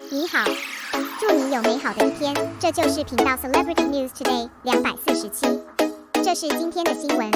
你好，祝你有美好的一天。这就是频道 Celebrity News Today 247。这是今天的新闻。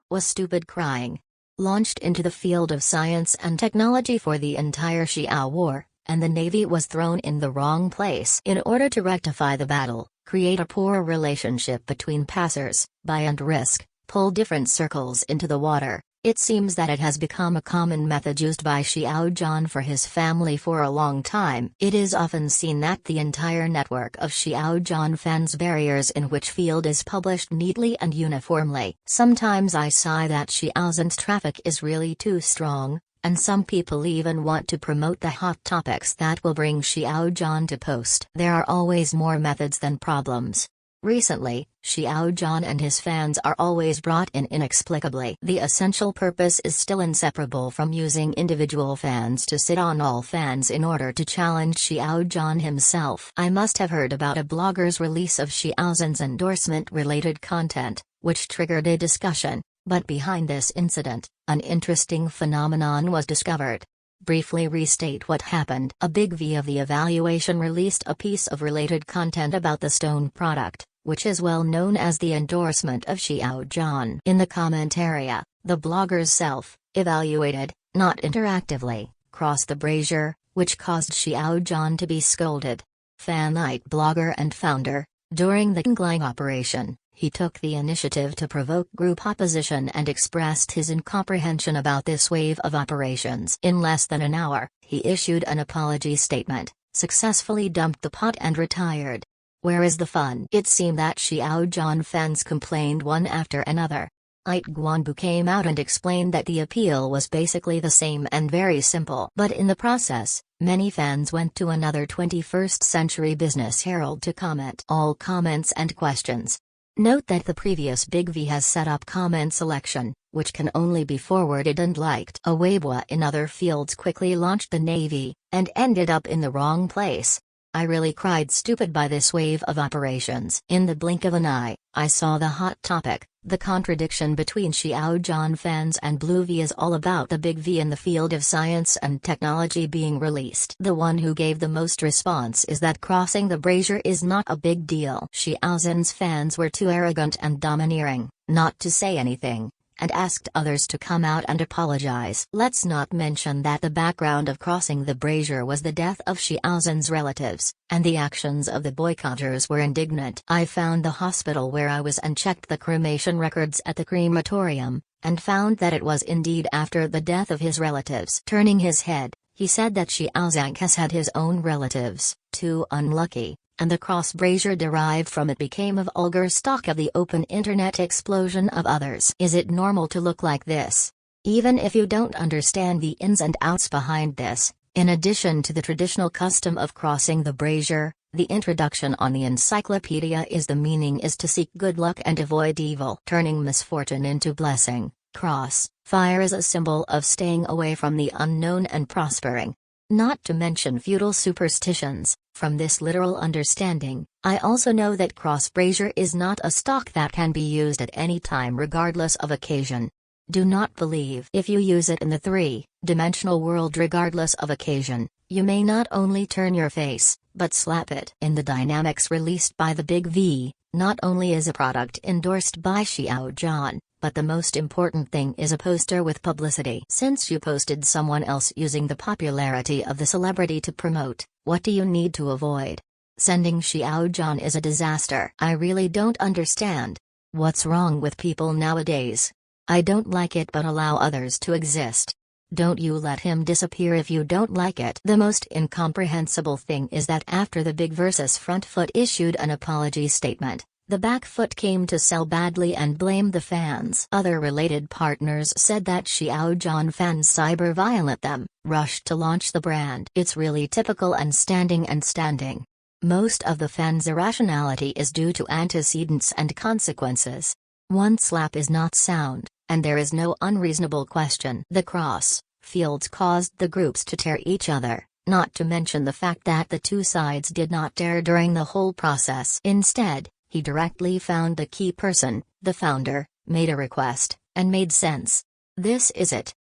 Was stupid crying. Launched into the field of science and technology for the entire Xiao War, and the Navy was thrown in the wrong place in order to rectify the battle, create a poor relationship between passers-by and risk, pull different circles into the water. It seems that it has become a common method used by Xiao Zhan for his family for a long time. It is often seen that the entire network of Xiao Zhan fans barriers in which field is published neatly and uniformly. Sometimes I sigh that Xiao Zhan's traffic is really too strong, and some people even want to promote the hot topics that will bring Xiao Zhan to post. There are always more methods than problems. Recently, Xiao Zhan and his fans are always brought in inexplicably. The essential purpose is still inseparable from using individual fans to sit on all fans in order to challenge Xiao Zhan himself. I must have heard about a blogger's release of Xiao Zhan's endorsement-related content, which triggered a discussion, but behind this incident, an interesting phenomenon was discovered. Briefly restate what happened. A big V of the evaluation released a piece of related content about the stone product, which is well known as the endorsement of Xiao Zhan. In the comment area, the blogger's self-evaluated, not interactively, crossed the brazier, which caused Xiao Zhan to be scolded. Fanite blogger and founder, during the Kingling operation, he took the initiative to provoke group opposition and expressed his incomprehension about this wave of operations. In less than an hour, he issued an apology statement, successfully dumped the pot and retired. Where is the fun? It seemed that Xiao Zhan fans complained one after another. It Guanbu came out and explained that the appeal was basically the same and very simple. But in the process, many fans went to another 21st Century Business Herald to comment all comments and questions. Note that the previous Big V has set up comment selection, which can only be forwarded and liked. A Weibo in other fields quickly launched the Navy, and ended up in the wrong place. I really cried stupid by this wave of operations. In the blink of an eye, I saw the hot topic. The contradiction between Xiao Zhan fans and Blue V is all about the Big V in the field of science and technology being released. The one who gave the most response is that crossing the brazier is not a big deal. Xiao Zhan's fans were too arrogant and domineering, not to say anything, and asked others to come out and apologize. Let's not mention that the background of crossing the brazier was the death of Xiao Zhan's relatives, and the actions of the boycotters were indignant. I found the hospital where I was and checked the cremation records at the crematorium, and found that it was indeed after the death of his relatives. Turning his head, he said that Xiao Zhan has had his own relatives, too unlucky, and the cross brazier derived from it became a vulgar stock of the open internet explosion of others. Is it normal to look like this? Even if you don't understand the ins and outs behind this, in addition to the traditional custom of crossing the brazier, the introduction on the encyclopedia is the meaning is to seek good luck and avoid evil. Turning misfortune into blessing, cross, fire is a symbol of staying away from the unknown and prospering. Not to mention feudal superstitions. From this literal understanding, I also know that cross brazier is not a stock that can be used at any time regardless of occasion. Do not believe if you use it in the three-dimensional world regardless of occasion, you may not only turn your face, but slap it. In the dynamics released by the Big V, not only is a product endorsed by Xiao Zhan, but the most important thing is a poster with publicity. Since you posted someone else using the popularity of the celebrity to promote, what do you need to avoid? Sending Xiao Zhan is a disaster. I really don't understand. What's wrong with people nowadays? I don't like it but allow others to exist. Don't you let him disappear if you don't like it. The most incomprehensible thing is that after the Big versus Front Foot issued an apology statement, the back foot came to sell badly and blamed the fans. Other related partners said that Xiao Zhan fans cyber-violent them, rushed to launch the brand. It's really typical and standing. Most of the fans' irrationality is due to antecedents and consequences. One slap is not sound, and there is no unreasonable question. The cross fields caused the groups to tear each other, not to mention the fact that the two sides did not dare during the whole process. Instead, he directly found the key person, the founder, made a request, and made sense. This is it.